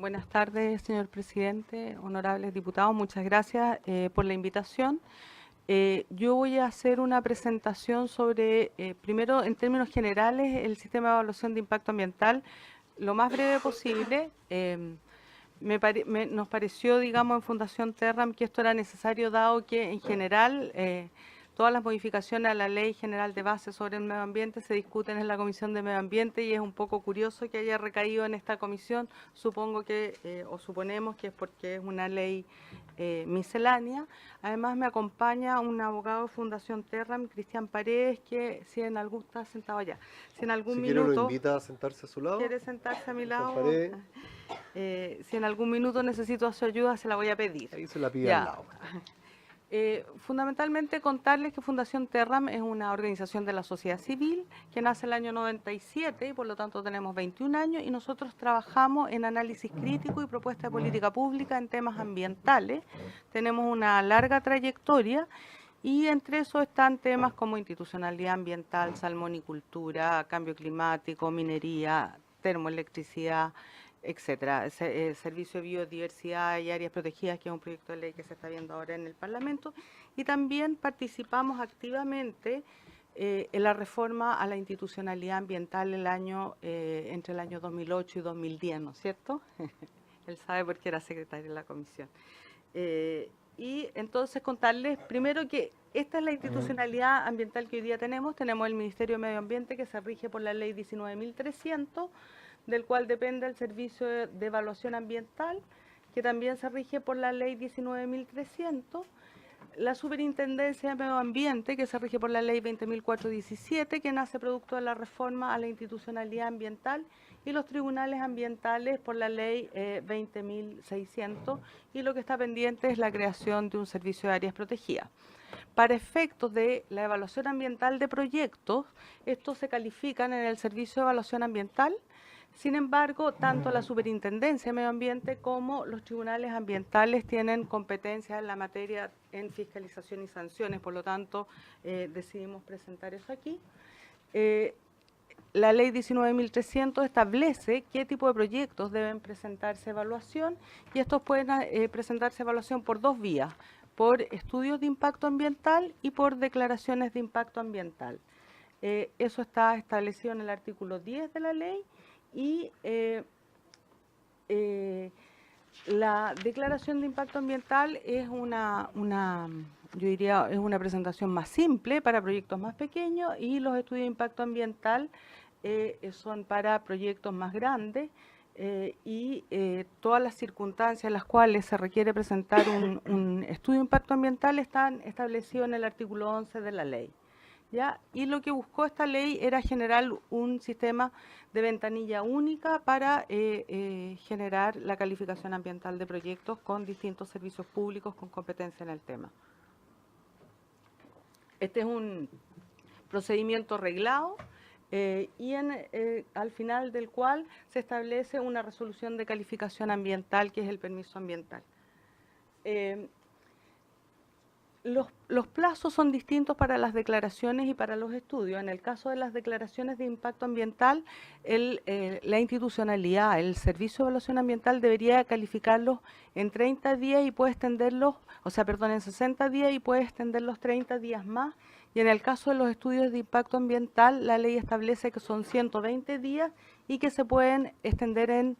Buenas tardes, señor presidente, honorables diputados. Muchas gracias por la invitación. Yo voy a hacer una presentación sobre, primero, en términos generales, el sistema de evaluación de impacto ambiental, lo más breve posible. Nos pareció, digamos, en Fundación Terram que esto era necesario, dado que, en general, todas las modificaciones a la Ley General de Base sobre el Medio Ambiente se discuten en la Comisión de Medio Ambiente y es un poco curioso que haya recaído en esta comisión. Supongo que, o suponemos que es porque es una ley miscelánea. Además me acompaña un abogado de Fundación Terram, Cristian Paredes, que si en algún, está sentado allá, si en algún Si quiere lo minuto invita a sentarse a su lado. quiere sentarse a mi lado, Paredes. si en algún minuto necesito su ayuda, se la voy a pedir. Ahí se la pide Ya. al lado. Fundamentalmente contarles que Fundación Terram es una organización de la sociedad civil que nace el año 97 y por lo tanto tenemos 21 años y nosotros trabajamos en análisis crítico y propuesta de política pública en temas ambientales. Tenemos una larga trayectoria y entre eso están temas como institucionalidad ambiental, salmonicultura, cambio climático, minería, termoelectricidad, etcétera. Servicio de biodiversidad y áreas protegidas, que es un proyecto de ley que se está viendo ahora en el Parlamento, y también participamos activamente en la reforma a la institucionalidad ambiental entre el año 2008 y 2010, ¿no es cierto? Él sabe porque era secretario de la comisión. Y entonces contarles primero que esta es la institucionalidad ambiental que hoy día tenemos. Tenemos el Ministerio de Medio Ambiente, que se rige por la ley 19.300, del cual depende el Servicio de Evaluación Ambiental, que también se rige por la ley 19.300, la Superintendencia de Medio Ambiente, que se rige por la ley 20.417, que nace producto de la reforma a la institucionalidad ambiental, y los tribunales ambientales por la ley 20.600, y lo que está pendiente es la creación de un servicio de áreas protegidas. Para efectos de la evaluación ambiental de proyectos, estos se califican en el Servicio de Evaluación Ambiental. Sin embargo, tanto la Superintendencia de Medio Ambiente como los tribunales ambientales tienen competencia en la materia en fiscalización y sanciones, por lo tanto, decidimos presentar eso aquí. La ley 19.300 establece qué tipo de proyectos deben presentarse evaluación y estos pueden presentarse evaluación por dos vías, por estudios de impacto ambiental y por declaraciones de impacto ambiental. Eso está establecido en el artículo 10 de la ley. Y la declaración de impacto ambiental es yo diría, es una presentación más simple para proyectos más pequeños, y los estudios de impacto ambiental son para proyectos más grandes, y todas las circunstancias en las cuales se requiere presentar un estudio de impacto ambiental están establecidos en el artículo 11 de la ley. ¿Ya? Y lo que buscó esta ley era generar un sistema de ventanilla única para generar la calificación ambiental de proyectos con distintos servicios públicos con competencia en el tema. Este es un procedimiento reglado y al final del cual se establece una resolución de calificación ambiental, que es el permiso ambiental. Los plazos son distintos para las declaraciones y para los estudios. En el caso de las declaraciones de impacto ambiental, la institucionalidad, el Servicio de Evaluación Ambiental debería calificarlos en 30 días y puede extenderlos, en 60 días y puede extenderlos 30 días más. Y en el caso de los estudios de impacto ambiental, la ley establece que son 120 días y que se pueden extender en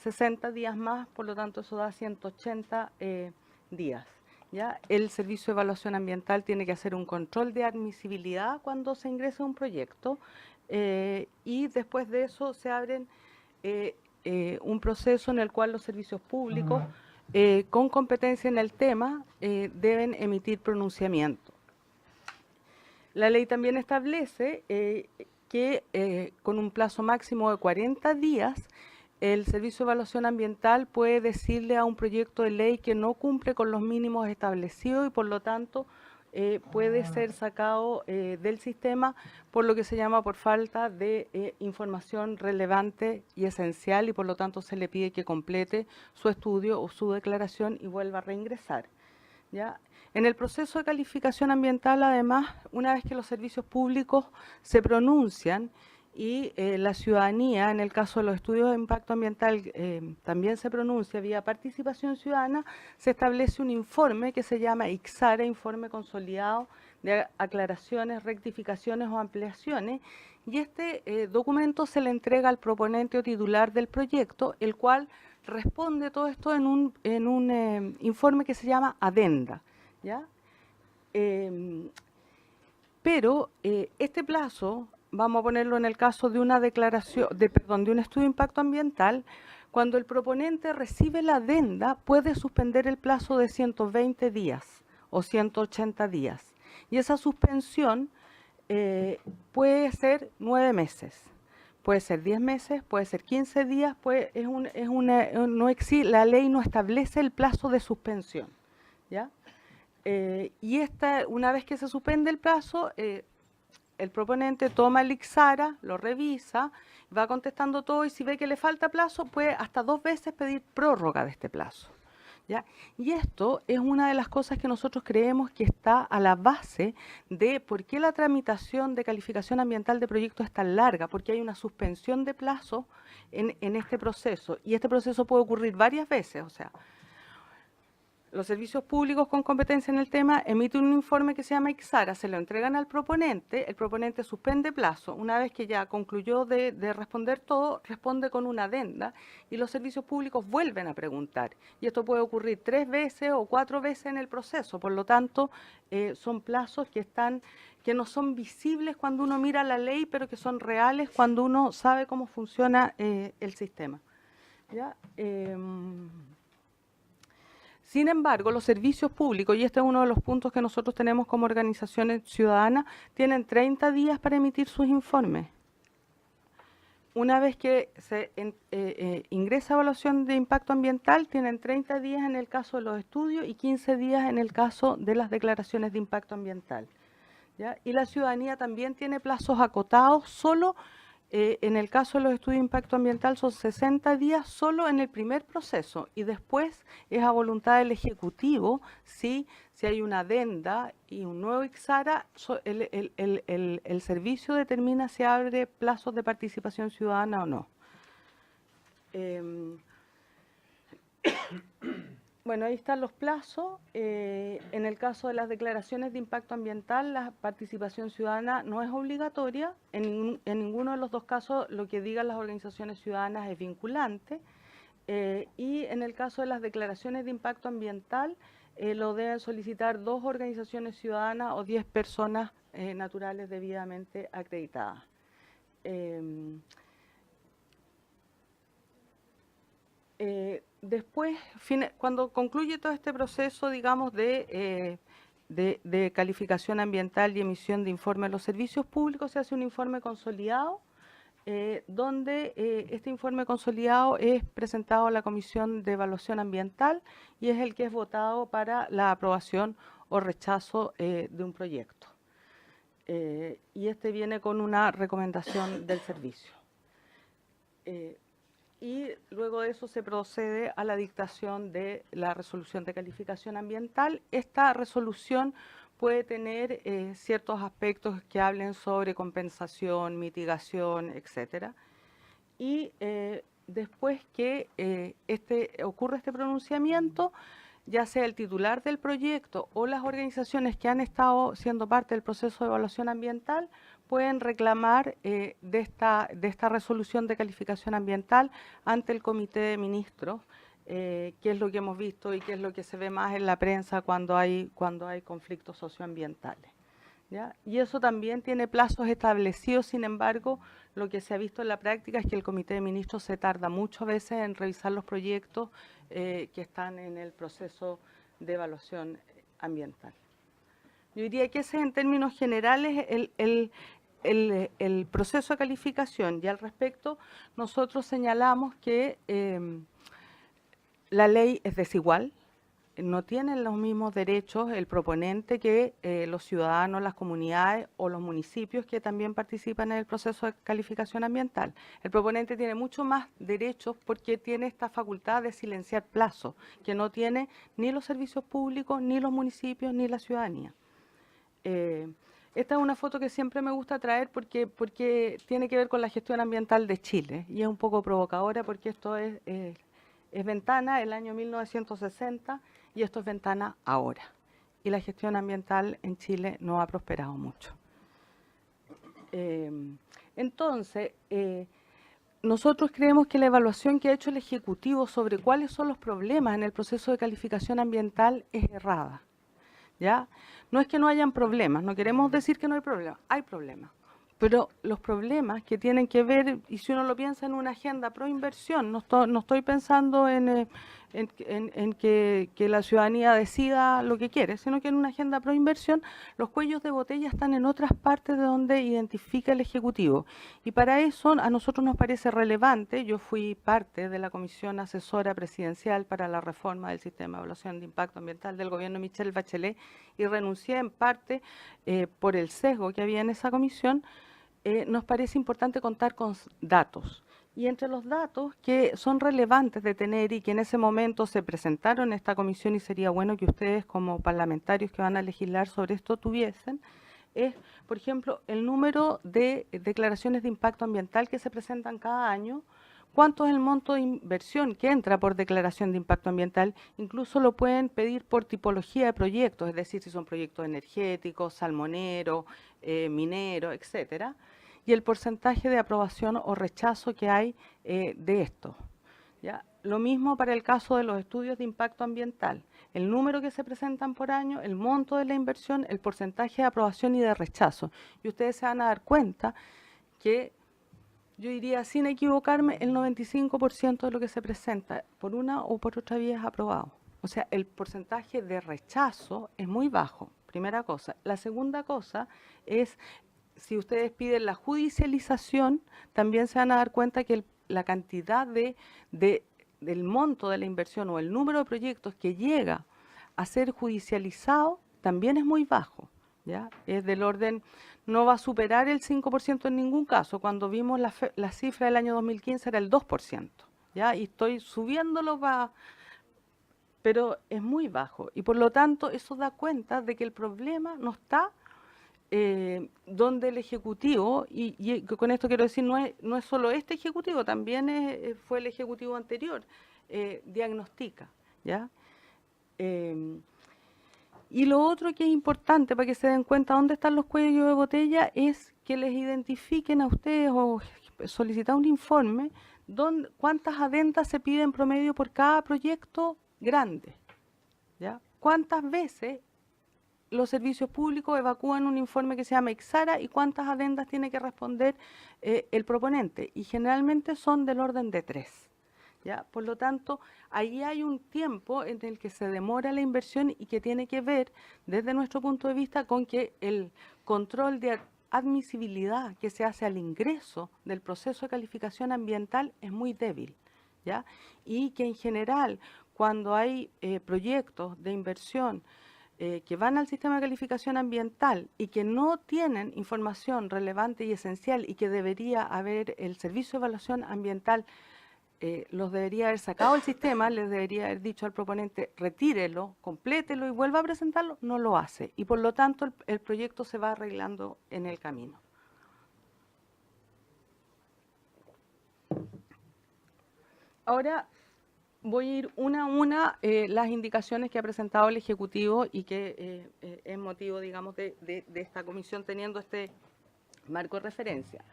60 días más, por lo tanto eso da 180 días. ¿Ya? El Servicio de Evaluación Ambiental tiene que hacer un control de admisibilidad cuando se ingresa un proyecto y después de eso se abre un proceso en el cual los servicios públicos con competencia en el tema deben emitir pronunciamiento. La ley también establece que con un plazo máximo de 40 días el Servicio de Evaluación Ambiental puede decirle a un proyecto de ley que no cumple con los mínimos establecidos y por lo tanto puede ser sacado del sistema por lo que se llama por falta de información relevante y esencial, y por lo tanto se le pide que complete su estudio o su declaración y vuelva a reingresar. ¿Ya? En el proceso de calificación ambiental, además, una vez que los servicios públicos se pronuncian y la ciudadanía, en el caso de los estudios de impacto ambiental, también se pronuncia vía participación ciudadana, se establece un informe que se llama ICSARA, Informe Consolidado de Aclaraciones, Rectificaciones o Ampliaciones, y este documento se le entrega al proponente o titular del proyecto, el cual responde todo esto en un informe que se llama adenda, ¿ya? Pero este plazo, vamos a ponerlo en el caso de una declaración, de un estudio de impacto ambiental, cuando el proponente recibe la adenda, puede suspender el plazo de 120 días o 180 días. Y esa suspensión puede ser 9 meses, puede ser 10 meses, puede ser 15 días, la ley no establece el plazo de suspensión, ¿ya? Y una vez que se suspende el plazo, el proponente toma el ICSARA, lo revisa, va contestando todo y si ve que le falta plazo, puede hasta 2 veces pedir prórroga de este plazo, ¿ya? Y esto es una de las cosas que nosotros creemos que está a la base de por qué la tramitación de calificación ambiental de proyectos es tan larga, porque hay una suspensión de plazo en este proceso, y este proceso puede ocurrir varias veces, o sea, los servicios públicos con competencia en el tema emiten un informe que se llama ICSARA, se lo entregan al proponente, el proponente suspende plazo, una vez que ya concluyó de responder todo, responde con una adenda y los servicios públicos vuelven a preguntar. Y esto puede ocurrir 3 veces o 4 veces en el proceso, por lo tanto, son plazos que no son visibles cuando uno mira la ley, pero que son reales cuando uno sabe cómo funciona el sistema, ¿ya? Sin embargo, los servicios públicos, y este es uno de los puntos que nosotros tenemos como organizaciones ciudadanas, tienen 30 días para emitir sus informes. Una vez que se ingresa evaluación de impacto ambiental, tienen 30 días en el caso de los estudios y 15 días en el caso de las declaraciones de impacto ambiental, ¿ya? Y la ciudadanía también tiene plazos acotados solo. En el caso de los estudios de impacto ambiental son 60 días solo en el primer proceso y después es a voluntad del Ejecutivo si hay una adenda y un nuevo ICSARA, el servicio determina si abre plazos de participación ciudadana o no. Bueno, ahí están los plazos. En el caso de las declaraciones de impacto ambiental, la participación ciudadana no es obligatoria. En ninguno de los dos casos lo que digan las organizaciones ciudadanas es vinculante. Y en el caso de las declaraciones de impacto ambiental, lo deben solicitar 2 organizaciones ciudadanas o 10 personas naturales debidamente acreditadas. Después, cuando concluye todo este proceso, digamos, de calificación ambiental y emisión de informe a los servicios públicos, se hace un informe consolidado, donde este informe consolidado es presentado a la Comisión de Evaluación Ambiental y es el que es votado para la aprobación o rechazo de un proyecto. Y este viene con una recomendación del servicio. Y luego de eso se procede a la dictación de la resolución de calificación ambiental. Esta resolución puede tener ciertos aspectos que hablen sobre compensación, mitigación, etcétera. Y después que ocurre este pronunciamiento, ya sea el titular del proyecto o las organizaciones que han estado siendo parte del proceso de evaluación ambiental pueden reclamar de esta resolución de calificación ambiental ante el Comité de Ministros, que es lo que hemos visto y que es lo que se ve más en la prensa cuando hay conflictos socioambientales, ¿ya? Y eso también tiene plazos establecidos. Sin embargo, lo que se ha visto en la práctica es que el Comité de Ministros se tarda muchas veces en revisar los proyectos que están en el proceso de evaluación ambiental. Yo diría que ese es en términos generales el proceso de calificación, y al respecto nosotros señalamos que la ley es desigual, no tienen los mismos derechos el proponente que los ciudadanos, las comunidades o los municipios que también participan en el proceso de calificación ambiental. El proponente tiene mucho más derechos porque tiene esta facultad de silenciar plazos, que no tiene ni los servicios públicos, ni los municipios, ni la ciudadanía. Esta es una foto que siempre me gusta traer porque tiene que ver con la gestión ambiental de Chile y es un poco provocadora porque esto es Ventana el año 1960 y esto es Ventana ahora. Y la gestión ambiental en Chile no ha prosperado mucho. Entonces, nosotros creemos que la evaluación que ha hecho el Ejecutivo sobre cuáles son los problemas en el proceso de calificación ambiental es errada. ¿Ya? No es que no hayan problemas, no queremos decir que no hay problemas, pero los problemas que tienen que ver, y si uno lo piensa en una agenda pro inversión, no estoy pensando en que la ciudadanía decida lo que quiere, sino que en una agenda pro inversión los cuellos de botella están en otras partes de donde identifica el Ejecutivo. Y para eso a nosotros nos parece relevante, yo fui parte de la Comisión Asesora Presidencial para la Reforma del Sistema de Evaluación de Impacto Ambiental del gobierno de Michelle Bachelet y renuncié en parte por el sesgo que había en esa comisión. Nos parece importante contar con datos. Y entre los datos que son relevantes de tener y que en ese momento se presentaron en esta comisión y sería bueno que ustedes como parlamentarios que van a legislar sobre esto tuviesen, es, por ejemplo, el número de declaraciones de impacto ambiental que se presentan cada año, cuánto es el monto de inversión que entra por declaración de impacto ambiental, incluso lo pueden pedir por tipología de proyectos, es decir, si son proyectos energéticos, salmoneros, mineros, etcétera, y el porcentaje de aprobación o rechazo que hay de esto. ¿Ya? Lo mismo para el caso de los estudios de impacto ambiental. El número que se presentan por año, el monto de la inversión, el porcentaje de aprobación y de rechazo. Y ustedes se van a dar cuenta que, yo diría sin equivocarme, el 95% de lo que se presenta por una o por otra vía es aprobado. O sea, el porcentaje de rechazo es muy bajo, primera cosa. La segunda cosa es, si ustedes piden la judicialización, también se van a dar cuenta que la cantidad del monto de la inversión o el número de proyectos que llega a ser judicializado también es muy bajo, ¿ya? Es del orden, no va a superar el 5% en ningún caso. Cuando vimos la cifra del año 2015 era el 2%, ¿ya? Y estoy subiéndolo pero es muy bajo. Y por lo tanto eso da cuenta de que el problema no está donde el Ejecutivo, y con esto quiero decir, no es solo este Ejecutivo, también fue el Ejecutivo anterior, diagnostica, ¿ya? Y lo otro que es importante para que se den cuenta dónde están los cuellos de botella es que les identifiquen a ustedes o solicitar un informe cuántas adendas se piden en promedio por cada proyecto grande, ¿ya? ¿Cuántas veces los servicios públicos evacúan un informe que se llama Ixara y cuántas adendas tiene que responder el proponente? Y generalmente son del orden de 3. ¿Ya? Por lo tanto, ahí hay un tiempo en el que se demora la inversión y que tiene que ver, desde nuestro punto de vista, con que el control de admisibilidad que se hace al ingreso del proceso de calificación ambiental es muy débil, ¿ya? Y que en general, cuando hay proyectos de inversión que van al sistema de calificación ambiental y que no tienen información relevante y esencial y que debería haber el servicio de evaluación ambiental, los debería haber sacado del sistema, les debería haber dicho al proponente retírelo, complételo y vuelva a presentarlo, no lo hace. Y por lo tanto el proyecto se va arreglando en el camino. Ahora voy a ir una a una las indicaciones que ha presentado el Ejecutivo y que es motivo, digamos, de esta comisión teniendo este marco de referencia.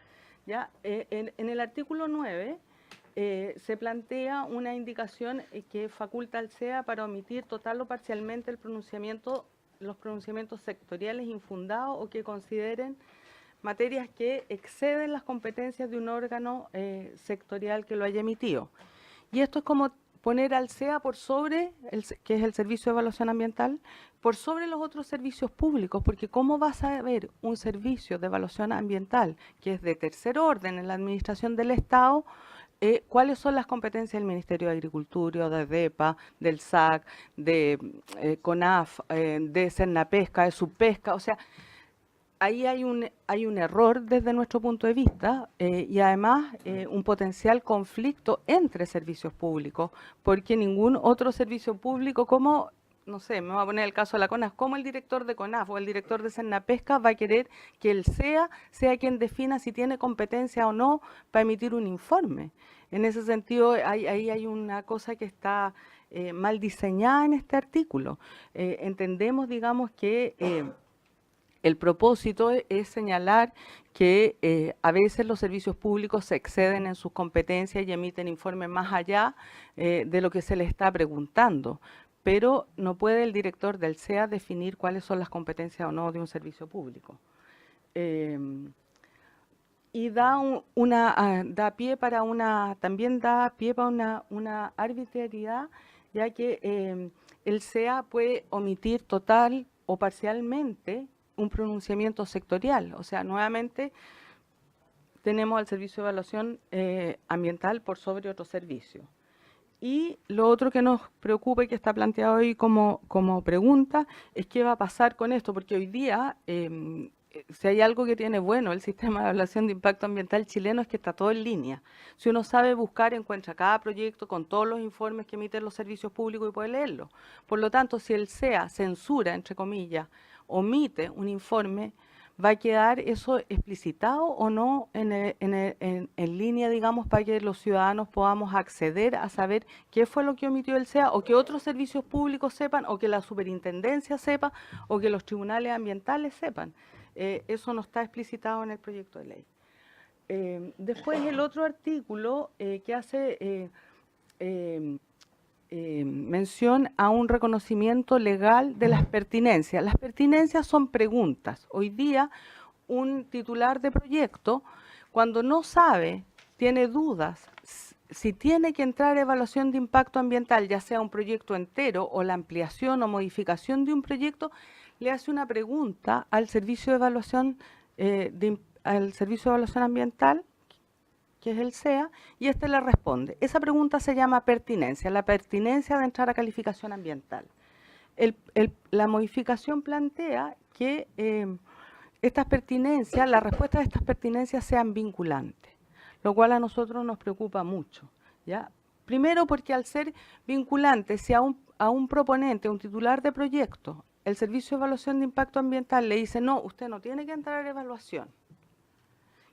¿Ya? En el artículo 9 se plantea una indicación que faculta al CEA para omitir total o parcialmente los pronunciamientos sectoriales infundados o que consideren materias que exceden las competencias de un órgano sectorial que lo haya emitido. Y esto es como poner al CEA por sobre, que es el Servicio de Evaluación Ambiental, por sobre los otros servicios públicos, porque ¿cómo vas a ver un servicio de evaluación ambiental que es de tercer orden en la administración del Estado? ¿Cuáles son las competencias del Ministerio de Agricultura, de DEPA, del SAC, de CONAF, de Sernapesca, de Subpesca? O sea, ahí hay un error desde nuestro punto de vista y además un potencial conflicto entre servicios públicos, porque ningún otro servicio público, ¿cómo no sé, me voy a poner el caso de la CONAF, ¿cómo el director de CONAF o el director de Senapesca va a querer que el SEA sea quien defina si tiene competencia o no para emitir un informe? En ese sentido, ahí hay una cosa que está mal diseñada en este artículo. Entendemos, digamos, que el propósito es señalar que a veces los servicios públicos se exceden en sus competencias y emiten informes más allá de lo que se les está preguntando, pero no puede el director del SEA definir cuáles son las competencias o no de un servicio público. Y da pie para una arbitrariedad, ya que el SEA puede omitir total o parcialmente un pronunciamiento sectorial. O sea, nuevamente tenemos al servicio de evaluación ambiental por sobre otro servicio. Y lo otro que nos preocupa y que está planteado hoy como pregunta es qué va a pasar con esto, porque hoy día, si hay algo que tiene bueno el sistema de evaluación de impacto ambiental chileno es que está todo en línea. Si uno sabe buscar, encuentra cada proyecto con todos los informes que emiten los servicios públicos y puede leerlo. Por lo tanto, si el SEA censura, entre comillas, omite un informe, ¿va a quedar eso explicitado o no en línea, digamos, para que los ciudadanos podamos acceder a saber qué fue lo que omitió el SEA o que otros servicios públicos sepan o que la superintendencia sepa o que los tribunales ambientales sepan? Eso no está explicitado en el proyecto de ley. Después el otro artículo que hace mención a un reconocimiento legal de las pertinencias. Las pertinencias son preguntas. Hoy día, un titular de proyecto, cuando no sabe, tiene dudas, si tiene que entrar a evaluación de impacto ambiental, ya sea un proyecto entero o la ampliación o modificación de un proyecto, le hace una pregunta al servicio de evaluación, ambiental, que es el SEA, y este le responde. Esa pregunta se llama pertinencia, la pertinencia de entrar a calificación ambiental. La modificación plantea que estas pertinencias, la respuesta de estas pertinencias sean vinculantes, lo cual a nosotros nos preocupa mucho, ¿ya? Primero porque al ser vinculante, si a un proponente, a un titular de proyecto, el Servicio de Evaluación de Impacto Ambiental le dice, no, usted no tiene que entrar a evaluación.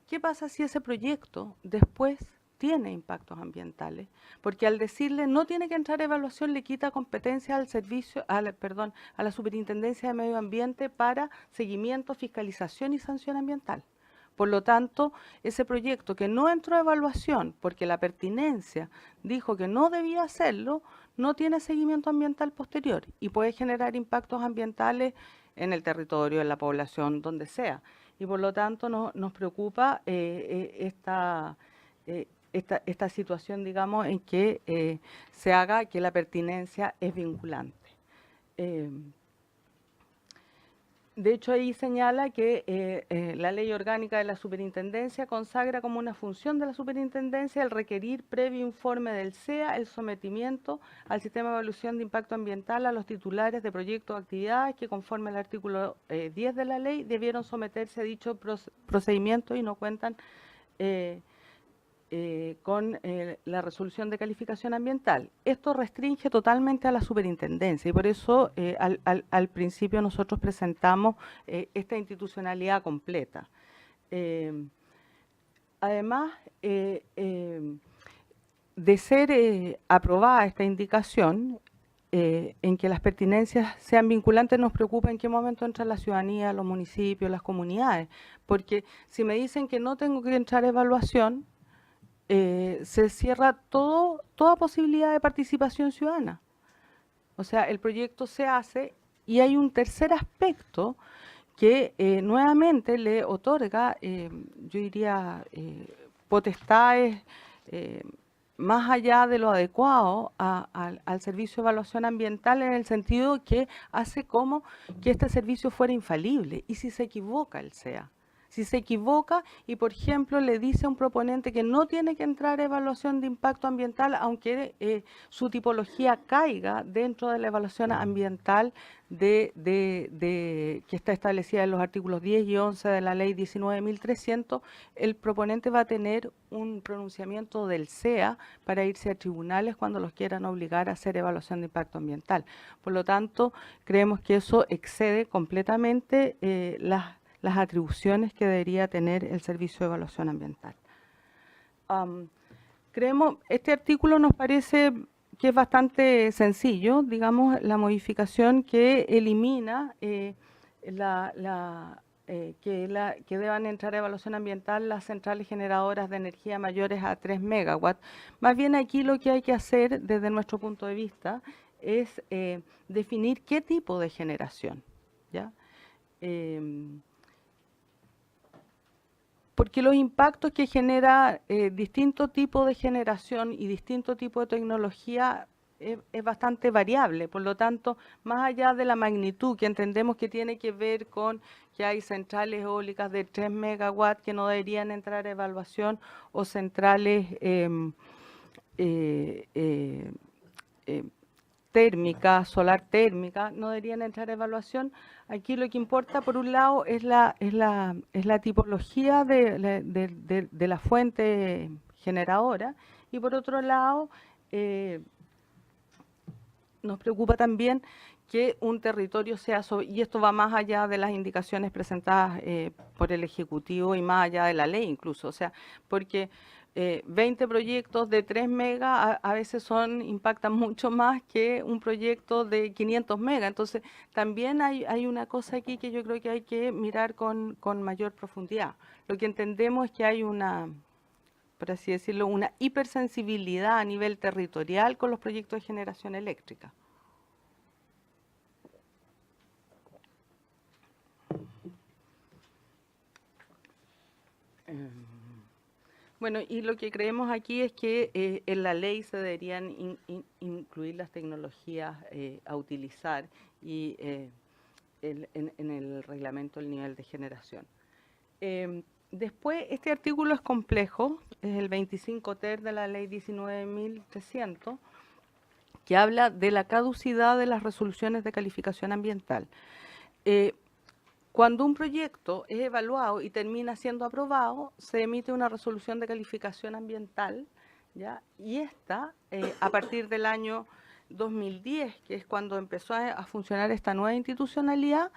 ¿Qué pasa si ese proyecto después tiene impactos ambientales? Porque al decirle no tiene que entrar a evaluación le quita competencia al servicio, a la Superintendencia de Medio Ambiente para seguimiento, fiscalización y sanción ambiental. Por lo tanto, ese proyecto que no entró a evaluación porque la pertinencia dijo que no debía hacerlo, no tiene seguimiento ambiental posterior y puede generar impactos ambientales en el territorio, en la población, donde sea. Y por lo tanto nos preocupa esta situación, digamos, en que se haga que la pertinencia es vinculante. De hecho, ahí señala que la ley orgánica de la superintendencia consagra como una función de la superintendencia el requerir previo informe del SEA el sometimiento al sistema de evaluación de impacto ambiental a los titulares de proyectos o actividades que conforme al artículo 10 de la ley debieron someterse a dicho procedimiento y no cuentan con la resolución de calificación ambiental. Esto restringe totalmente a la superintendencia y por eso al principio nosotros presentamos esta institucionalidad completa. Además, de ser aprobada esta indicación, en que las pertinencias sean vinculantes, nos preocupa en qué momento entra la ciudadanía, los municipios, las comunidades, porque si me dicen que no tengo que entrar a evaluación, se cierra toda posibilidad de participación ciudadana. O sea, el proyecto se hace y hay un tercer aspecto que nuevamente le otorga, yo diría, potestades más allá de lo adecuado al servicio de evaluación ambiental, en el sentido que hace como que este servicio fuera infalible y si se equivoca el SEA. Si se equivoca y, por ejemplo, le dice a un proponente que no tiene que entrar a evaluación de impacto ambiental, aunque su tipología caiga dentro de la evaluación ambiental que está establecida en los artículos 10 y 11 de la ley 19.300, el proponente va a tener un pronunciamiento del CEA para irse a tribunales cuando los quieran obligar a hacer evaluación de impacto ambiental. Por lo tanto, creemos que eso excede completamente las atribuciones que debería tener el Servicio de Evaluación Ambiental. Este artículo nos parece que es bastante sencillo, digamos, la modificación que elimina que deban entrar a evaluación ambiental las centrales generadoras de energía mayores a 3 megawatts. Más bien aquí lo que hay que hacer desde nuestro punto de vista es definir qué tipo de generación, ¿ya? Porque los impactos que genera distinto tipo de generación y distinto tipo de tecnología es bastante variable. Por lo tanto, más allá de la magnitud que entendemos que tiene que ver con que hay centrales eólicas de 3 megawatts que no deberían entrar a evaluación, o centrales térmica, solar térmica, no deberían entrar a evaluación. Aquí lo que importa, por un lado, es la tipología de la fuente generadora, y por otro lado, nos preocupa también que un territorio sea, y esto va más allá de las indicaciones presentadas por el Ejecutivo y más allá de la ley incluso, o sea, porque 20 proyectos de 3 megas a veces impactan mucho más que un proyecto de 500 megas. Entonces, también hay una cosa aquí que yo creo que hay que mirar con mayor profundidad. Lo que entendemos es que hay por así decirlo, una hipersensibilidad a nivel territorial con los proyectos de generación eléctrica. Bueno, y lo que creemos aquí es que en la ley se deberían incluir las tecnologías a utilizar y en el reglamento el nivel de generación. Después, este artículo es complejo, es el 25 ter de la ley 19.300, que habla de la caducidad de las resoluciones de calificación ambiental. Cuando un proyecto es evaluado y termina siendo aprobado, se emite una resolución de calificación ambiental, ¿ya? Y esta, a partir del año 2010, que es cuando empezó a funcionar esta nueva institucionalidad,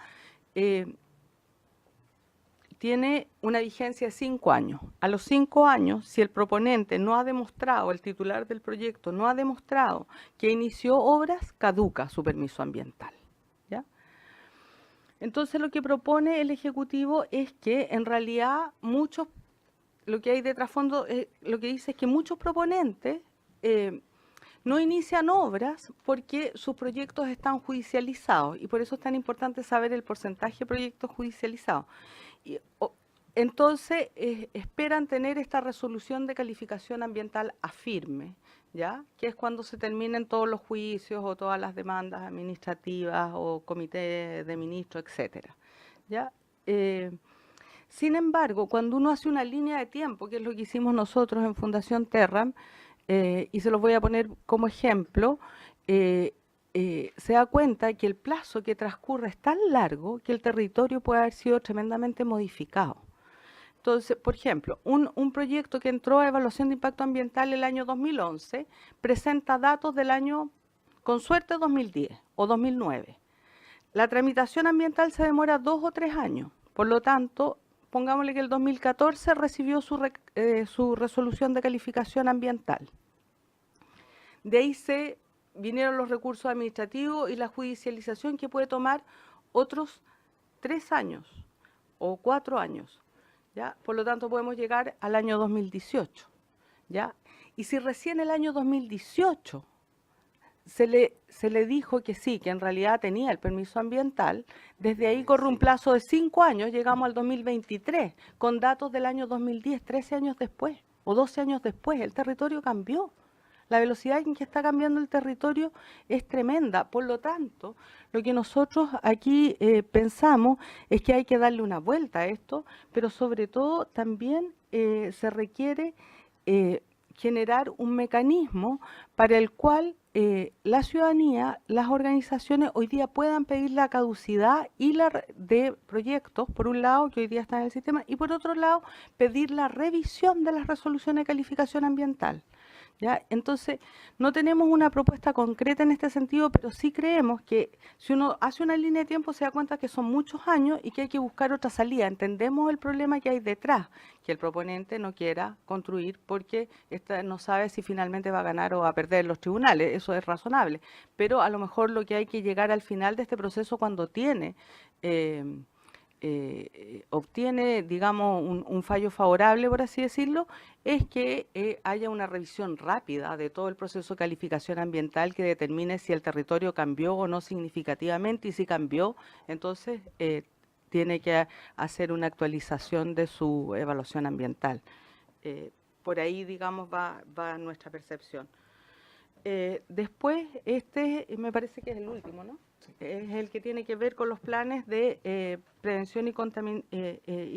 tiene una vigencia de 5 años. A los 5 años, si el proponente no ha demostrado, el titular del proyecto no ha demostrado que inició obras, caduca su permiso ambiental. Entonces, lo que propone el Ejecutivo es que, en realidad, lo que hay de trasfondo, lo que dice es que muchos proponentes no inician obras porque sus proyectos están judicializados, y por eso es tan importante saber el porcentaje de proyectos judicializados. Entonces, esperan tener esta resolución de calificación ambiental a firme, ¿ya? Que es cuando se terminen todos los juicios o todas las demandas administrativas o comité de ministros, etcétera, ¿ya? Sin embargo, cuando uno hace una línea de tiempo, que es lo que hicimos nosotros en Fundación Terram, y se los voy a poner como ejemplo, se da cuenta que el plazo que transcurre es tan largo que el territorio puede haber sido tremendamente modificado. Entonces, por ejemplo, un proyecto que entró a evaluación de impacto ambiental el año 2011 presenta datos del año, con suerte, 2010 o 2009. La tramitación ambiental se demora 2 o 3 años. Por lo tanto, pongámosle que el 2014 recibió su resolución de calificación ambiental. De ahí vinieron los recursos administrativos y la judicialización, que puede tomar otros 3 años o 4 años. ¿Ya? Por lo tanto, podemos llegar al año 2018, ¿ya? Y si recién el año 2018 se le dijo que sí, que en realidad tenía el permiso ambiental, desde ahí corre un plazo de 5 años, llegamos al 2023, con datos del año 2010, 13 años después, o 12 años después. El territorio cambió, La velocidad en que está cambiando el territorio es tremenda. Por lo tanto, lo que nosotros aquí pensamos es que hay que darle una vuelta a esto, pero sobre todo también se requiere generar un mecanismo para el cual la ciudadanía, las organizaciones hoy día puedan pedir la caducidad y de proyectos, por un lado, que hoy día están en el sistema, y por otro lado, pedir la revisión de las resoluciones de calificación ambiental. ¿Ya? Entonces, no tenemos una propuesta concreta en este sentido, pero sí creemos que si uno hace una línea de tiempo se da cuenta que son muchos años y que hay que buscar otra salida. Entendemos el problema que hay detrás, que el proponente no quiera construir porque no sabe si finalmente va a ganar o va a perder en los tribunales. Eso es razonable. Pero a lo mejor lo que hay que llegar al final de este proceso cuando obtiene, digamos, un fallo favorable, por así decirlo, es que haya una revisión rápida de todo el proceso de calificación ambiental que determine si el territorio cambió o no significativamente, y si cambió, entonces tiene que hacer una actualización de su evaluación ambiental. Por ahí, digamos, va nuestra percepción. Después, me parece que es el último, ¿no? Sí. Es el que tiene que ver con los planes de prevención y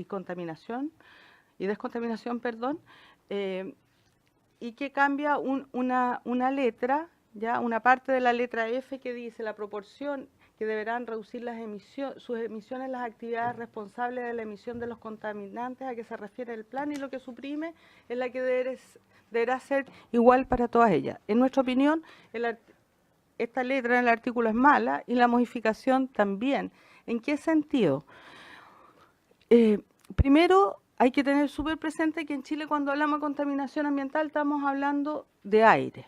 contaminación, y descontaminación, perdón, y que cambia una letra, ya una parte de la letra F que dice la proporción que deberán reducir sus emisiones las actividades responsables de la emisión de los contaminantes a que se refiere el plan, y lo que suprime es la que deberá ser igual para todas ellas. En nuestra opinión, esta letra en el artículo es mala y la modificación también. ¿En qué sentido? Primero, hay que tener súper presente que en Chile, cuando hablamos de contaminación ambiental, estamos hablando de aire,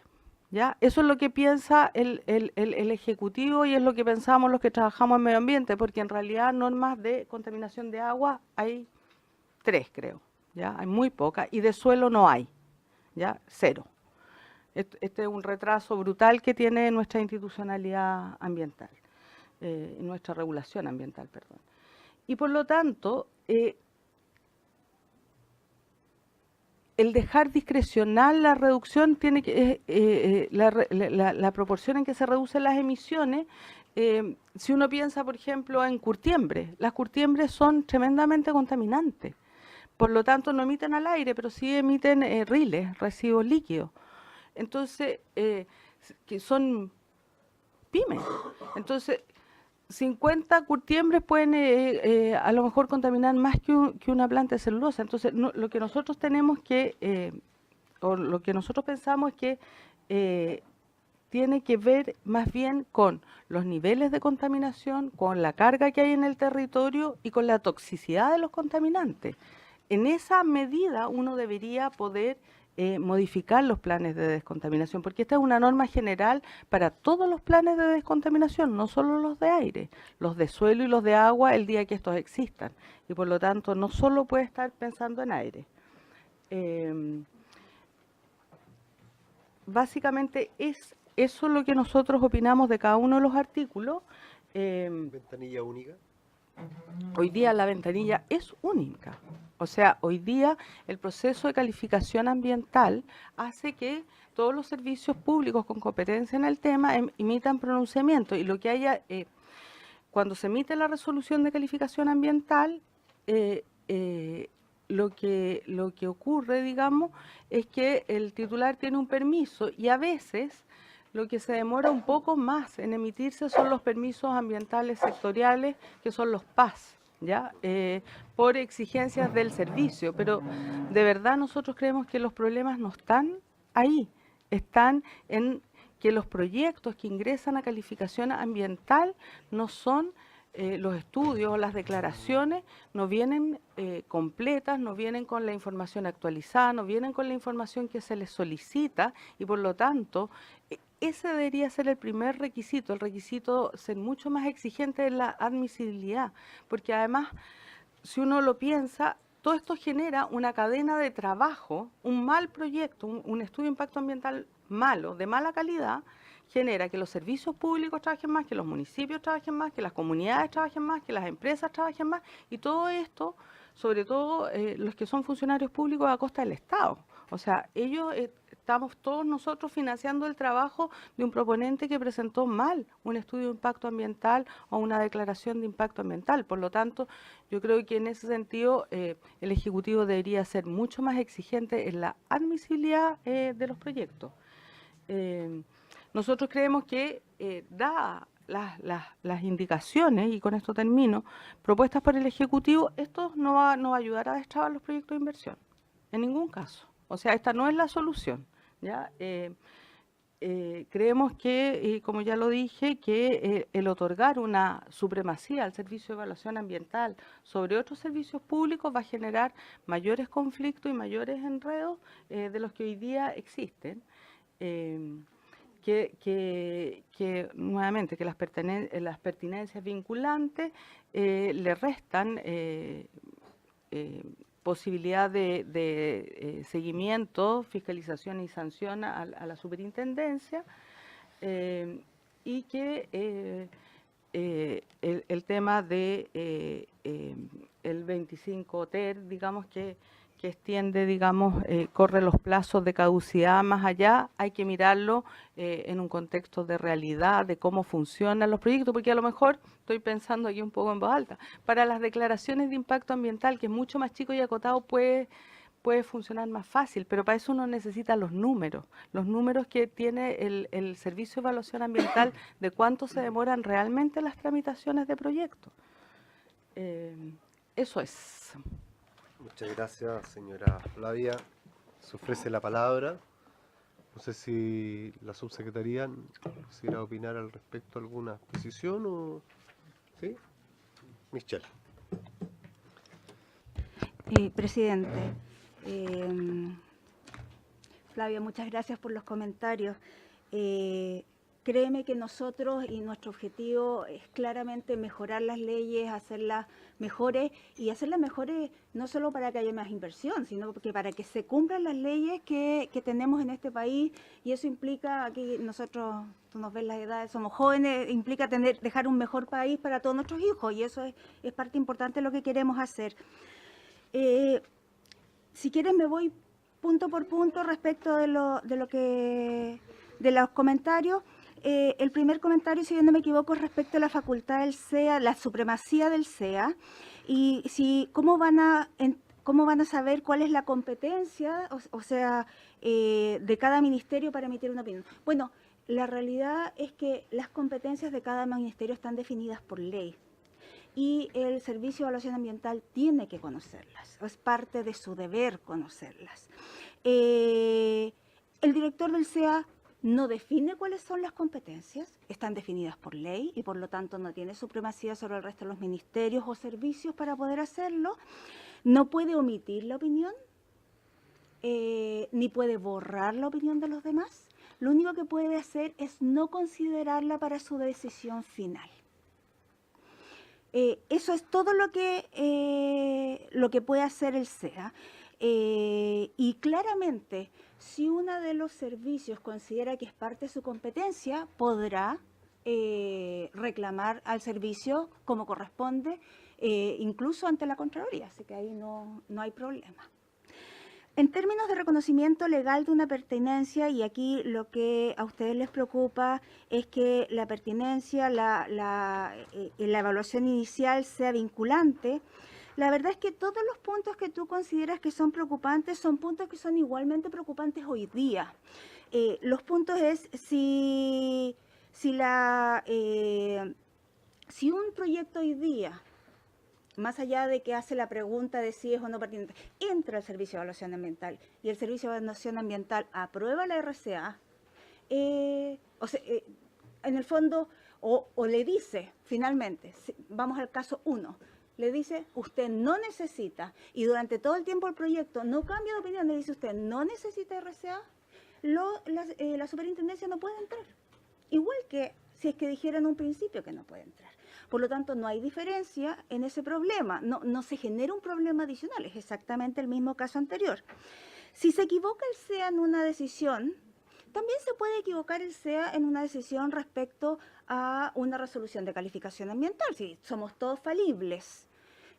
¿ya? Eso es lo que piensa el Ejecutivo, y es lo que pensamos los que trabajamos en medio ambiente, porque en realidad normas de contaminación de agua hay 3, creo, ¿ya? Hay muy pocas, y de suelo no hay, ¿ya? 0. Este es un retraso brutal que tiene nuestra institucionalidad ambiental, nuestra regulación ambiental, perdón. Y por lo tanto, el dejar discrecional la reducción tiene que la proporción en que se reducen las emisiones. Si uno piensa, por ejemplo, en curtiembres, las curtiembres son tremendamente contaminantes. Por lo tanto, no emiten al aire, pero sí emiten riles, residuos líquidos. Entonces, que son pymes. Entonces, 50 curtiembres pueden a lo mejor contaminar más que una planta de celulosa. Entonces, lo que nosotros tenemos o lo que nosotros pensamos es que tiene que ver más bien con los niveles de contaminación, con la carga que hay en el territorio y con la toxicidad de los contaminantes. En esa medida uno debería poder modificar los planes de descontaminación, porque esta es una norma general para todos los planes de descontaminación, no solo los de aire, los de suelo y los de agua, el día que estos existan, y por lo tanto no solo puede estar pensando en aire. Básicamente es eso lo que nosotros opinamos de cada uno de los artículos. ¿Ventanilla única? Hoy día la ventanilla es única. O sea, hoy día el proceso de calificación ambiental hace que todos los servicios públicos con competencia en el tema emitan pronunciamiento, y lo que haya, cuando se emite la resolución de calificación ambiental, lo que ocurre, digamos, es que el titular tiene un permiso, y a veces lo que se demora un poco más en emitirse son los permisos ambientales sectoriales, que son los PAS, ¿ya? Por exigencias del servicio, pero de verdad nosotros creemos que los problemas no están ahí, están en que los proyectos que ingresan a calificación ambiental no son los estudios o las declaraciones, no vienen completas, no vienen con la información actualizada, no vienen con la información que se les solicita, y por lo tanto ese debería ser el primer requisito, el requisito ser mucho más exigente en la admisibilidad, porque además, si uno lo piensa, todo esto genera una cadena de trabajo. Un mal proyecto, un estudio de impacto ambiental malo, de mala calidad, genera que los servicios públicos trabajen más, que los municipios trabajen más, que las comunidades trabajen más, que las empresas trabajen más, y todo esto, sobre todo los que son funcionarios públicos, a costa del Estado. O sea, ellos estamos todos nosotros financiando el trabajo de un proponente que presentó mal un estudio de impacto ambiental o una declaración de impacto ambiental. Por lo tanto, yo creo que en ese sentido el Ejecutivo debería ser mucho más exigente en la admisibilidad de los proyectos. Nosotros creemos que da las indicaciones, y con esto termino, propuestas por el Ejecutivo, esto no va a ayudar a destrabar los proyectos de inversión, en ningún caso. O sea, esta no es la solución, ¿ya? Creemos que, como ya lo dije, que el otorgar una supremacía al servicio de evaluación ambiental sobre otros servicios públicos va a generar mayores conflictos y mayores enredos de los que hoy día existen. Que nuevamente que las pertinencias vinculantes le restan posibilidad de seguimiento, fiscalización y sanción a la superintendencia, y que el tema de el 25 TER, digamos que extiende, digamos, corre los plazos de caducidad más allá, hay que mirarlo en un contexto de realidad, de cómo funcionan los proyectos, porque a lo mejor, estoy pensando aquí un poco en voz alta, para las declaraciones de impacto ambiental, que es mucho más chico y acotado, puede funcionar más fácil, pero para eso uno necesita los números que tiene el Servicio de Evaluación Ambiental de cuánto se demoran realmente las tramitaciones de proyectos. Eso es. Muchas gracias, señora Flavia. Se ofrece la palabra. No sé si la subsecretaría quisiera opinar al respecto alguna posición o... ¿Sí? Michelle. Presidente, Flavia, muchas gracias por los comentarios. Créeme que nosotros y nuestro objetivo es claramente mejorar las leyes, hacerlas mejores y hacerlas mejores no solo para que haya más inversión, sino que para que se cumplan las leyes que tenemos en este país, y eso implica, aquí nosotros, tú nos ves las edades, somos jóvenes, implica dejar un mejor país para todos nuestros hijos, y eso es parte importante de lo que queremos hacer. Si quieres me voy punto por punto respecto de los comentarios. El primer comentario, si yo no me equivoco, es respecto a la facultad del CEA, la supremacía del CEA, y cómo van a saber cuál es la competencia, o sea, de cada ministerio para emitir una opinión. Bueno, la realidad es que las competencias de cada ministerio están definidas por ley, y el Servicio de Evaluación Ambiental tiene que conocerlas, es parte de su deber conocerlas. El director del CEA no define cuáles son las competencias, están definidas por ley y por lo tanto no tiene supremacía sobre el resto de los ministerios o servicios para poder hacerlo. No puede omitir la opinión, ni puede borrar la opinión de los demás. Lo único que puede hacer es no considerarla para su decisión final. Eso es todo lo que puede hacer el CEA. Y claramente, si uno de los servicios considera que es parte de su competencia, podrá reclamar al servicio como corresponde, incluso ante la Contraloría, así que ahí no hay problema. En términos de reconocimiento legal de una pertinencia, y aquí lo que a ustedes les preocupa es que la pertinencia, la evaluación inicial sea vinculante. La verdad es que todos los puntos que tú consideras que son preocupantes son puntos que son igualmente preocupantes hoy día. Los puntos es si un proyecto hoy día, más allá de que hace la pregunta de si es o no pertinente, entra al Servicio de Evaluación Ambiental y el Servicio de Evaluación Ambiental aprueba la RCA, en el fondo, o le dice, finalmente, vamos al caso 1, le dice, usted no necesita, y durante todo el tiempo el proyecto no cambia de opinión, le dice, usted no necesita RCA, la superintendencia no puede entrar. Igual que si es que dijera en un principio que no puede entrar. Por lo tanto, no hay diferencia en ese problema, no se genera un problema adicional, es exactamente el mismo caso anterior. Si se equivoca el CEA en una decisión, también se puede equivocar el CEA en una decisión respecto a una resolución de calificación ambiental, si somos todos falibles,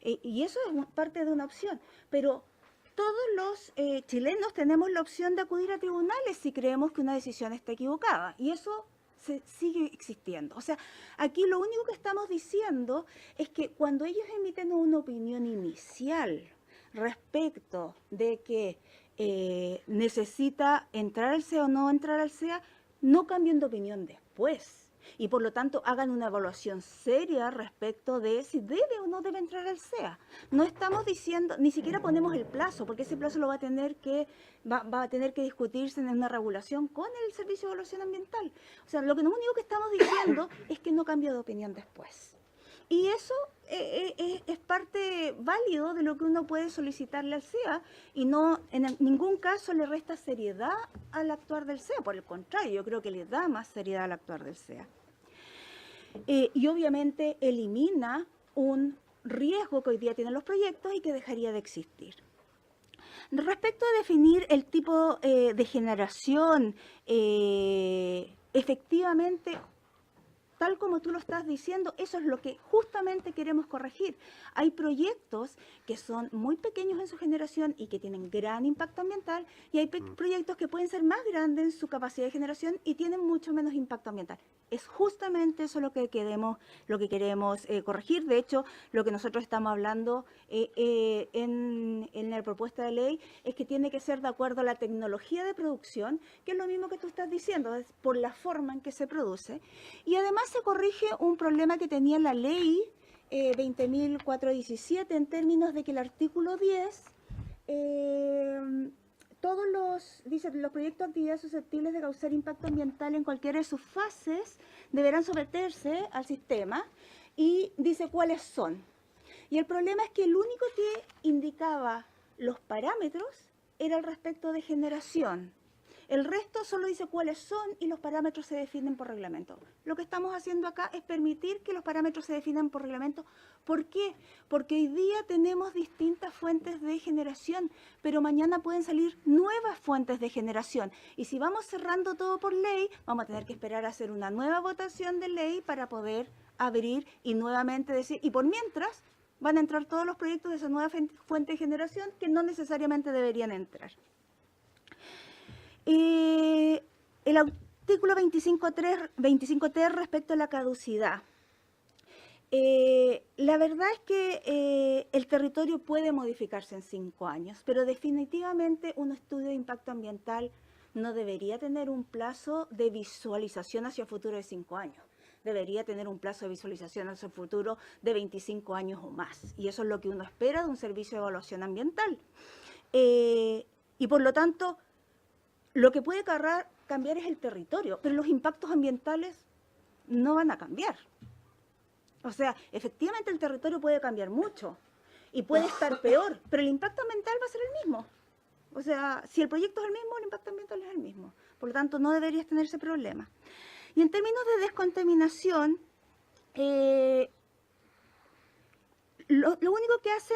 y eso es parte de una opción, pero todos los chilenos tenemos la opción de acudir a tribunales si creemos que una decisión está equivocada. Y eso sigue existiendo. O sea, aquí lo único que estamos diciendo es que cuando ellos emiten una opinión inicial respecto de que necesita entrar al CEA o no entrar al CEA, no cambien de opinión después. Y por lo tanto hagan una evaluación seria respecto de si debe o no debe entrar al CEA. No estamos diciendo, ni siquiera ponemos el plazo, porque ese plazo lo va a tener que discutirse en una regulación con el Servicio de Evaluación Ambiental. O sea, lo único que estamos diciendo es que no cambie de opinión después. Y eso es parte válido de lo que uno puede solicitarle al CEA y no en ningún caso le resta seriedad al actuar del CEA. Por el contrario, yo creo que le da más seriedad al actuar del CEA. Y obviamente elimina un riesgo que hoy día tienen los proyectos y que dejaría de existir. Respecto a definir el tipo de generación, efectivamente, tal como tú lo estás diciendo, eso es lo que justamente queremos corregir. Hay proyectos que son muy pequeños en su generación y que tienen gran impacto ambiental, y hay proyectos que pueden ser más grandes en su capacidad de generación y tienen mucho menos impacto ambiental. Es justamente eso lo que queremos corregir. De hecho, lo que nosotros estamos hablando en la propuesta de ley es que tiene que ser de acuerdo a la tecnología de producción, que es lo mismo que tú estás diciendo, es por la forma en que se produce. Y además se corrige un problema que tenía la ley 20.417 en términos de que el artículo 10... dice, los proyectos de actividades susceptibles de causar impacto ambiental en cualquiera de sus fases deberán someterse al sistema y dice cuáles son. Y el problema es que el único que indicaba los parámetros era el respecto de generación. El resto solo dice cuáles son y los parámetros se definen por reglamento. Lo que estamos haciendo acá es permitir que los parámetros se definan por reglamento. ¿Por qué? Porque hoy día tenemos distintas fuentes de generación, pero mañana pueden salir nuevas fuentes de generación. Y si vamos cerrando todo por ley, vamos a tener que esperar a hacer una nueva votación de ley para poder abrir y nuevamente decir, y por mientras van a entrar todos los proyectos de esa nueva fuente de generación que no necesariamente deberían entrar. El artículo 25T respecto a la caducidad. La verdad es que el territorio puede modificarse en 5 años, pero definitivamente un estudio de impacto ambiental no debería tener un plazo de visualización hacia el futuro de 5 años. Debería tener un plazo de visualización hacia el futuro de 25 años o más. Y eso es lo que uno espera de un servicio de evaluación ambiental. Y por lo tanto, lo que puede cambiar es el territorio, pero los impactos ambientales no van a cambiar. O sea, efectivamente el territorio puede cambiar mucho y puede estar peor, pero el impacto ambiental va a ser el mismo. O sea, si el proyecto es el mismo, el impacto ambiental es el mismo. Por lo tanto, no deberías tener ese problema. Y en términos de descontaminación, lo único que hace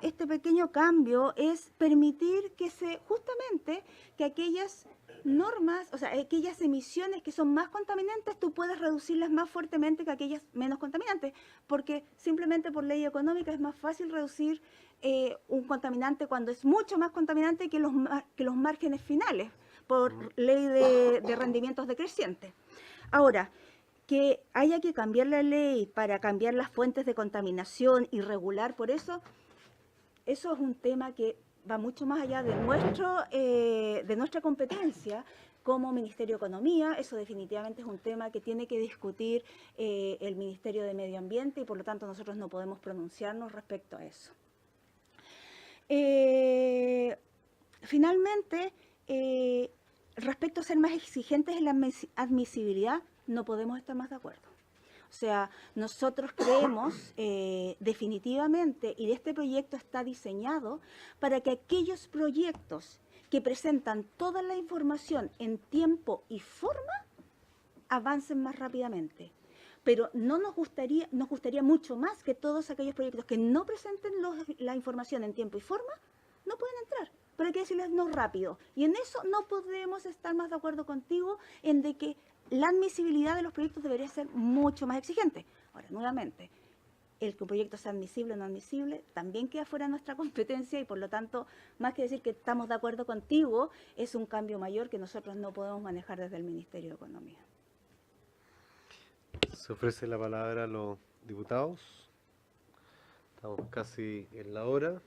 este pequeño cambio es permitir que justamente que aquellas normas, o sea, aquellas emisiones que son más contaminantes, tú puedes reducirlas más fuertemente que aquellas menos contaminantes, porque simplemente por ley económica es más fácil reducir un contaminante cuando es mucho más contaminante que los márgenes finales, por ley de rendimientos decrecientes. Ahora, que haya que cambiar la ley para cambiar las fuentes de contaminación y regular por eso es un tema que va mucho más allá de nuestra competencia como Ministerio de Economía. Eso definitivamente es un tema que tiene que discutir el Ministerio de Medio Ambiente y por lo tanto nosotros no podemos pronunciarnos respecto a eso. Finalmente, respecto a ser más exigentes en la admisibilidad, no podemos estar más de acuerdo. O sea, nosotros creemos definitivamente, y este proyecto está diseñado para que aquellos proyectos que presentan toda la información en tiempo y forma avancen más rápidamente. Pero nos gustaría mucho más que todos aquellos proyectos que no presenten la información en tiempo y forma no pueden entrar. Pero hay que decirles no rápido. Y en eso no podemos estar más de acuerdo contigo en de que la admisibilidad de los proyectos debería ser mucho más exigente. Ahora, nuevamente, el que un proyecto sea admisible o no admisible, también queda fuera de nuestra competencia y por lo tanto, más que decir que estamos de acuerdo contigo, es un cambio mayor que nosotros no podemos manejar desde el Ministerio de Economía. Se ofrece la palabra a los diputados. Estamos casi en la hora.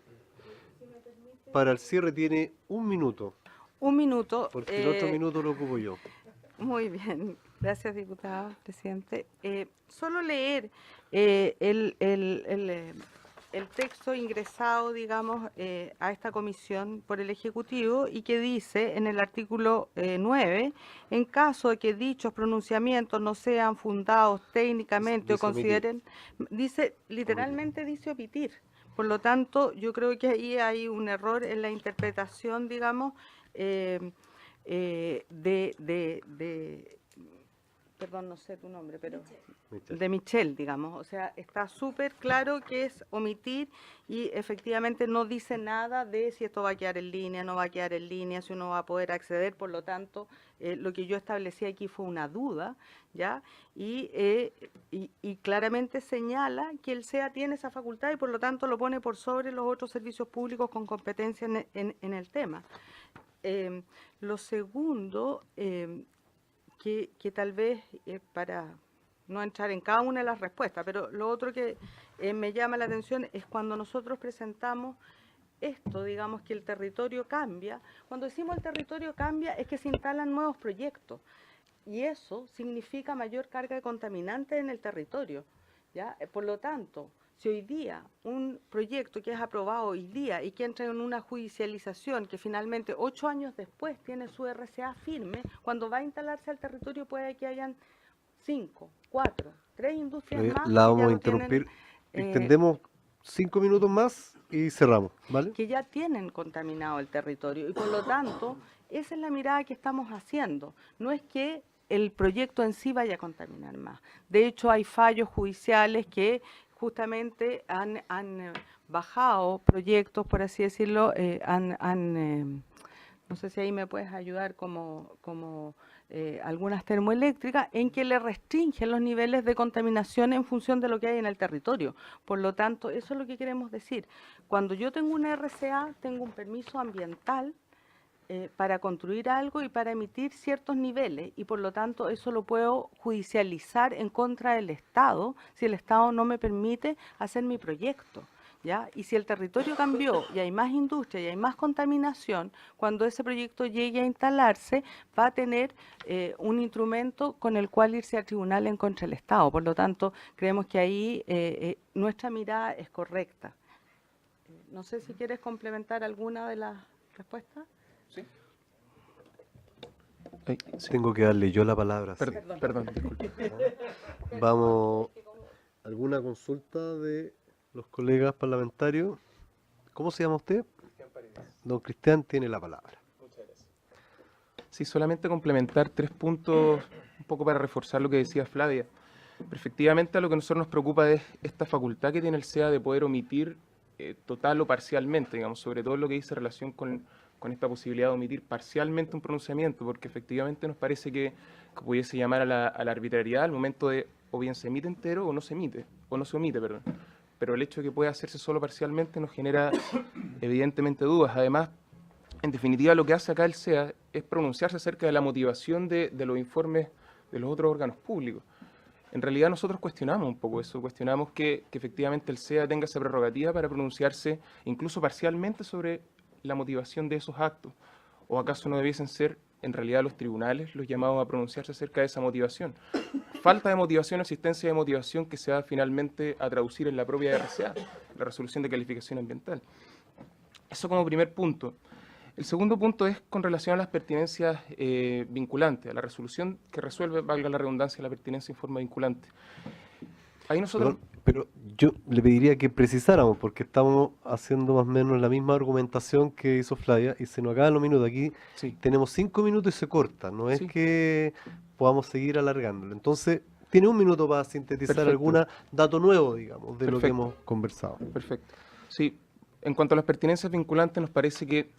Para el cierre tiene 1 minuto, Un minuto. porque el otro minuto lo ocupo yo. Muy bien, gracias diputado, presidente. Solo leer el texto ingresado, digamos, a esta comisión por el Ejecutivo y que dice en el artículo 9, en caso de que dichos pronunciamientos no sean fundados técnicamente o Dice omitir. consideren, dice, literalmente dice omitir. Por lo tanto, yo creo que ahí hay un error en la interpretación, digamos, perdón, no sé tu nombre, pero Michelle. de Michelle, digamos. O sea, está súper claro que es omitir y efectivamente no dice nada de si esto va a quedar en línea, no va a quedar en línea, si uno va a poder acceder. Por lo tanto, lo que yo establecí aquí fue una duda, ¿ya? Y claramente señala que el SEA tiene esa facultad y por lo tanto lo pone por sobre los otros servicios públicos con competencia en el tema. Lo segundo, que tal vez para no entrar en cada una de las respuestas, pero lo otro que me llama la atención es cuando nosotros presentamos esto, digamos que el territorio cambia. Cuando decimos el territorio cambia es que se instalan nuevos proyectos y eso significa mayor carga de contaminantes en el territorio, ¿ya? Por lo tanto, si hoy día un proyecto que es aprobado hoy día y que entra en una judicialización que finalmente 8 años después tiene su RCA firme, cuando va a instalarse al territorio puede que hayan 5, 4, 3 industrias más que La ya vamos a lo tienen, interrumpir. Extendemos 5 minutos más y cerramos, ¿vale? que ya tienen contaminado el territorio y por lo tanto esa es la mirada que estamos haciendo. No es que el proyecto en sí vaya a contaminar más. De hecho, hay fallos judiciales que justamente han bajado proyectos, por así decirlo, no sé si ahí me puedes ayudar como algunas termoeléctricas, en que le restringen los niveles de contaminación en función de lo que hay en el territorio. Por lo tanto, eso es lo que queremos decir. Cuando yo tengo una RCA, tengo un permiso ambiental para construir algo y para emitir ciertos niveles y por lo tanto eso lo puedo judicializar en contra del Estado si el Estado no me permite hacer mi proyecto, ¿ya? Y si el territorio cambió y hay más industria y hay más contaminación, cuando ese proyecto llegue a instalarse va a tener un instrumento con el cual irse a tribunal en contra del Estado. Por lo tanto, creemos que ahí nuestra mirada es correcta. No sé si quieres complementar alguna de las respuestas. Sí. Tengo que darle yo la palabra. sí. Perdón, disculpe. Vamos. ¿Alguna consulta de los colegas parlamentarios? ¿Cómo se llama usted? Don Cristian tiene la palabra. Sí, solamente complementar 3 puntos, un poco para reforzar lo que decía Flavia. Pero efectivamente, a lo que a nosotros nos preocupa es esta facultad que tiene el SEA de poder omitir total o parcialmente, digamos, sobre todo lo que dice relación con esta posibilidad de omitir parcialmente un pronunciamiento, porque efectivamente nos parece que pudiese llamar a la arbitrariedad al momento de o bien se emite entero o no se emite, o no se omite, perdón. Pero el hecho de que pueda hacerse solo parcialmente nos genera evidentemente dudas. Además, en definitiva, lo que hace acá el SEA es pronunciarse acerca de la motivación de los informes de los otros órganos públicos. En realidad nosotros cuestionamos un poco eso, cuestionamos que efectivamente el SEA tenga esa prerrogativa para pronunciarse incluso parcialmente sobre la motivación de esos actos. ¿O acaso no debiesen ser en realidad los tribunales los llamados a pronunciarse acerca de esa motivación? Falta de motivación, existencia de motivación que se va finalmente a traducir en la propia RCA, la resolución de calificación ambiental. Eso como primer punto. El segundo punto es con relación a las pertinencias vinculantes, a la resolución que resuelve, valga la redundancia, la pertinencia en forma vinculante. Ahí nosotros... Perdón, pero yo le pediría que precisáramos, porque estamos haciendo más o menos la misma argumentación que hizo Flavia y se nos acaban los minutos. Aquí Sí. tenemos 5 minutos y se corta, no es Sí. que podamos seguir alargándolo. Entonces, tiene 1 minuto para sintetizar Perfecto. algún dato nuevo, digamos, de lo que Perfecto. hemos conversado. Perfecto. Sí, en cuanto a las pertinencias vinculantes, nos parece que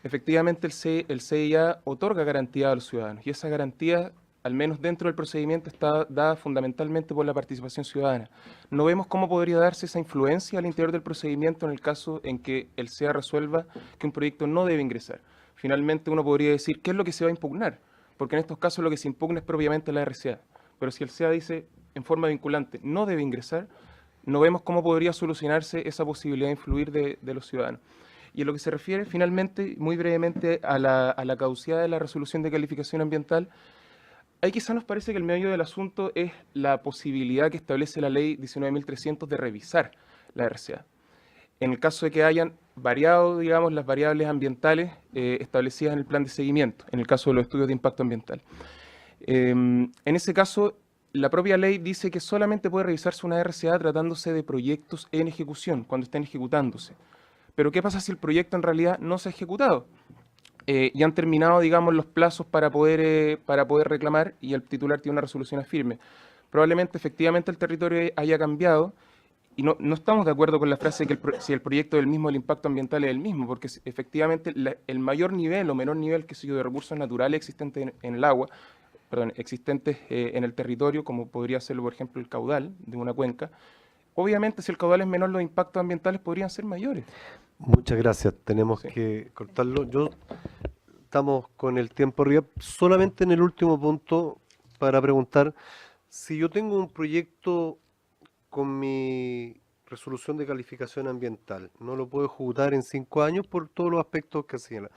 efectivamente el CIA otorga garantía a los ciudadanos y esa garantía al menos dentro del procedimiento, está dada fundamentalmente por la participación ciudadana. No vemos cómo podría darse esa influencia al interior del procedimiento en el caso en que el SEA resuelva que un proyecto no debe ingresar. Finalmente uno podría decir, ¿qué es lo que se va a impugnar? Porque en estos casos lo que se impugna es propiamente la RCA. Pero si el SEA dice en forma vinculante no debe ingresar, no vemos cómo podría solucionarse esa posibilidad de influir de los ciudadanos. Y en lo que se refiere finalmente, muy brevemente, a la caducidad de la resolución de calificación ambiental, ahí quizá nos parece que el meollo del asunto es la posibilidad que establece la ley 19.300 de revisar la RCA. En el caso de que hayan variado, digamos, las variables ambientales establecidas en el plan de seguimiento, en el caso de los estudios de impacto ambiental. En ese caso, la propia ley dice que solamente puede revisarse una RCA tratándose de proyectos en ejecución, cuando estén ejecutándose. Pero ¿qué pasa si el proyecto en realidad no se ha ejecutado? Y han terminado, digamos, los plazos para poder reclamar y el titular tiene una resolución firme. Probablemente, efectivamente, el territorio haya cambiado y no estamos de acuerdo con la frase de que si el proyecto es el mismo, el impacto ambiental es el mismo, porque efectivamente el mayor nivel o menor nivel, que sé yo, de recursos naturales existentes en el agua, existentes en el territorio, como podría ser, por ejemplo, el caudal de una cuenca, obviamente si el caudal es menor, los impactos ambientales podrían ser mayores. Muchas gracias, tenemos Sí. que cortarlo. Estamos con el tiempo arriba, solamente en el último punto para preguntar, si yo tengo un proyecto con mi resolución de calificación ambiental, no lo puedo ejecutar en 5 años por todos los aspectos que señala.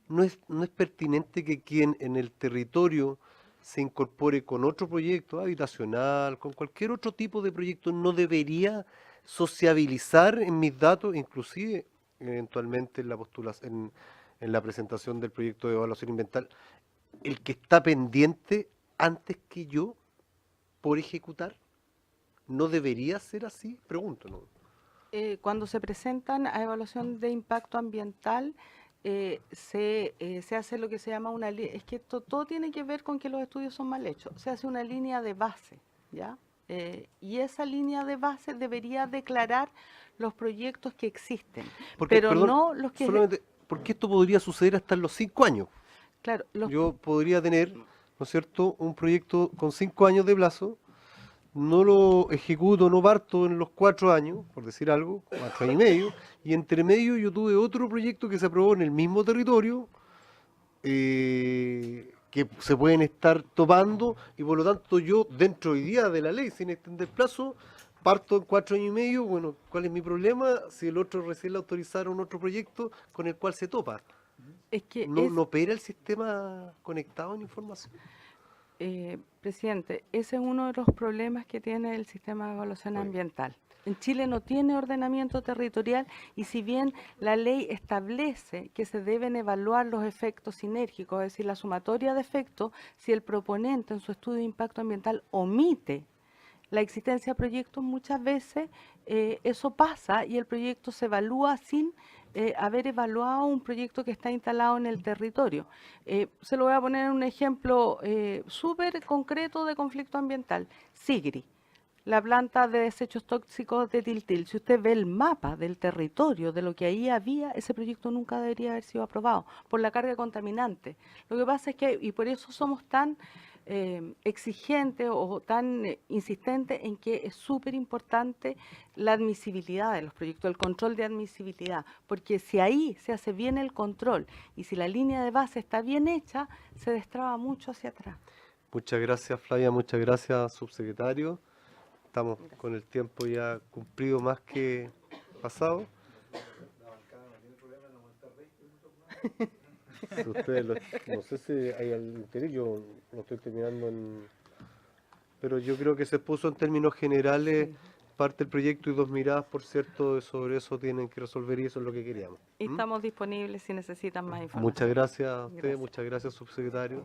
¿No es pertinente que quien en el territorio se incorpore con otro proyecto habitacional, con cualquier otro tipo de proyecto, no debería sociabilizar en mis datos, inclusive eventualmente en la en la presentación del proyecto de evaluación ambiental, el que está pendiente antes que yo por ejecutar? ¿No debería ser así? Pregunto, ¿no? Cuando se presentan a evaluación de impacto ambiental, se hace lo que se llama una línea, es que todo tiene que ver con que los estudios son mal hechos, se hace una línea de base, ¿ya? Y esa línea de base debería declarar los proyectos que existen, Porque, pero perdón, no los que... solamente, porque esto podría suceder hasta en los 5 años. Claro, Yo podría tener, ¿no es cierto?, un proyecto con 5 años de plazo, no lo ejecuto, no parto en los 4 años, por decir algo, 4 años y medio, y entre medio yo tuve otro proyecto que se aprobó en el mismo territorio, que se pueden estar topando, y por lo tanto yo, dentro hoy día de la ley, sin extender plazo, parto en 4 años y medio. Bueno, ¿cuál es mi problema? Si el otro recién le autorizaron otro proyecto con el cual se topa. es que ¿No opera el sistema conectado en información? Presidente, ese es uno de los problemas que tiene el sistema de evaluación Oye. ambiental. En Chile no tiene ordenamiento territorial y si bien la ley establece que se deben evaluar los efectos sinérgicos, es decir, la sumatoria de efectos, si el proponente en su estudio de impacto ambiental omite la existencia de proyectos, muchas veces eso pasa y el proyecto se evalúa sin haber evaluado un proyecto que está instalado en el territorio. Se lo voy a poner en un ejemplo súper concreto de conflicto ambiental. Sigri, la planta de desechos tóxicos de Tiltil. Si usted ve el mapa del territorio, de lo que ahí había, ese proyecto nunca debería haber sido aprobado por la carga contaminante. Lo que pasa es que, y por eso somos tan exigente o tan insistente en que es súper importante la admisibilidad de los proyectos, el control de admisibilidad, porque si ahí se hace bien el control y si la línea de base está bien hecha, se destraba mucho hacia atrás. Muchas gracias, Flavia, muchas gracias, subsecretario. Estamos con el tiempo ya cumplido más que pasado. Si ustedes no sé si hay algún interés, yo lo estoy terminando pero yo creo que se puso en términos generales parte del proyecto y 2 miradas, por cierto, sobre eso tienen que resolver y eso es lo que queríamos. Y estamos disponibles si necesitan más información. Muchas gracias a usted, Gracias. muchas gracias, subsecretario.